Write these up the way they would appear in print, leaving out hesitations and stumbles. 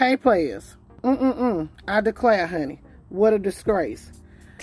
Hey players, I declare, honey, what a disgrace.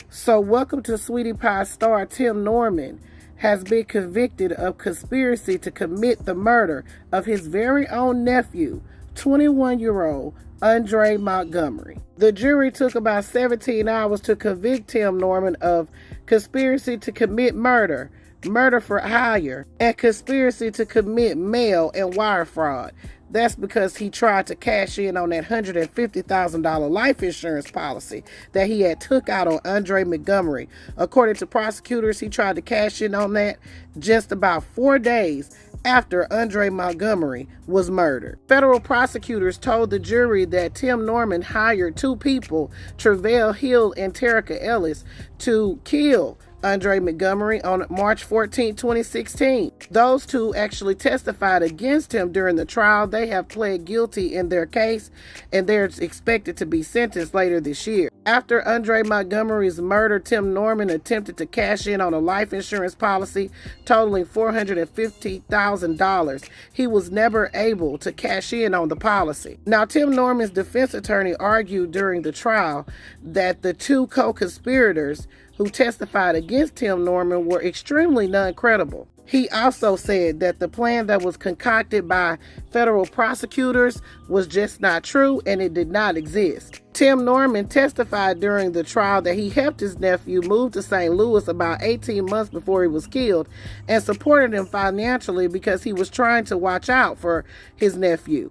So welcome to Sweetie Pie star Tim Norman has been convicted of conspiracy to commit the murder of his very own nephew, 21-year-old Andre Montgomery. The jury took about 17 hours to convict Tim Norman of conspiracy to commit murder, murder for hire, and conspiracy to commit mail and wire fraud. That's because he tried to cash in on that $150,000 life insurance policy that he had took out on Andre Montgomery. According to prosecutors, he tried to cash in on that just about 4 days after Andre Montgomery was murdered. Federal prosecutors told the jury that Tim Norman hired two people, Travell Hill and Terica Ellis, to kill Andre Montgomery on March 14, 2016. Those two actually testified against him during the trial. They have pled guilty in their case, and they're expected to be sentenced later this year. After Andre Montgomery's murder, Tim Norman attempted to cash in on a life insurance policy totaling $450,000. He was never able to cash in on the policy. Now, Tim Norman's defense attorney argued during the trial that the two co-conspirators who testified against Tim Norman were extremely non-credible. He also said that the plan that was concocted by federal prosecutors was just not true and it did not exist. Tim Norman testified during the trial that he helped his nephew move to St. Louis about 18 months before he was killed and supported him financially because he was trying to watch out for his nephew.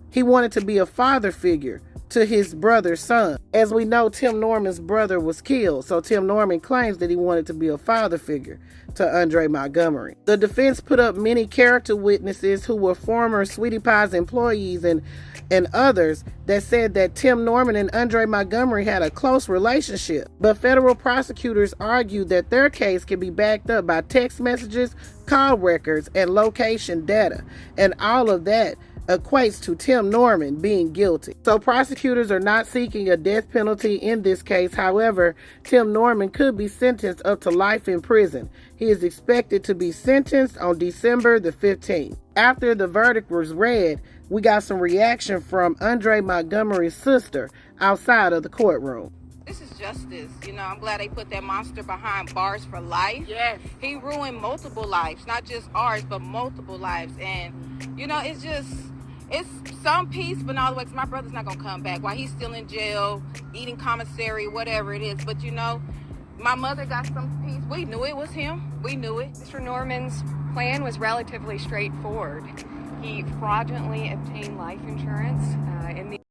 He wanted to be a father figure to his brother's son. As we know, Tim Norman's brother was killed, so Tim Norman claims that he wanted to be a father figure to Andre Montgomery. The defense put up many character witnesses who were former Sweetie Pie's employees and others that said that Tim Norman and Andre Montgomery had a close relationship. But federal prosecutors argued that their case can be backed up by text messages, call records, and location data, and all of that equates to Tim Norman being guilty. So prosecutors are not seeking a death penalty in this case. However, Tim Norman could be sentenced up to life in prison. He is expected to be sentenced on December the 15th. After the verdict was read, we got some reaction from Andre Montgomery's sister outside of the courtroom. This is justice. I'm glad they put that monster behind bars for life. Yes. He ruined multiple lives, not just ours, but multiple lives. And, it's some peace, but not all the way, because my brother's not going to come back while he's still in jail, eating commissary, whatever it is. But, my mother got some peace. We knew it was him. We knew it. Mr. Norman's plan was relatively straightforward. He fraudulently obtained life insurance in the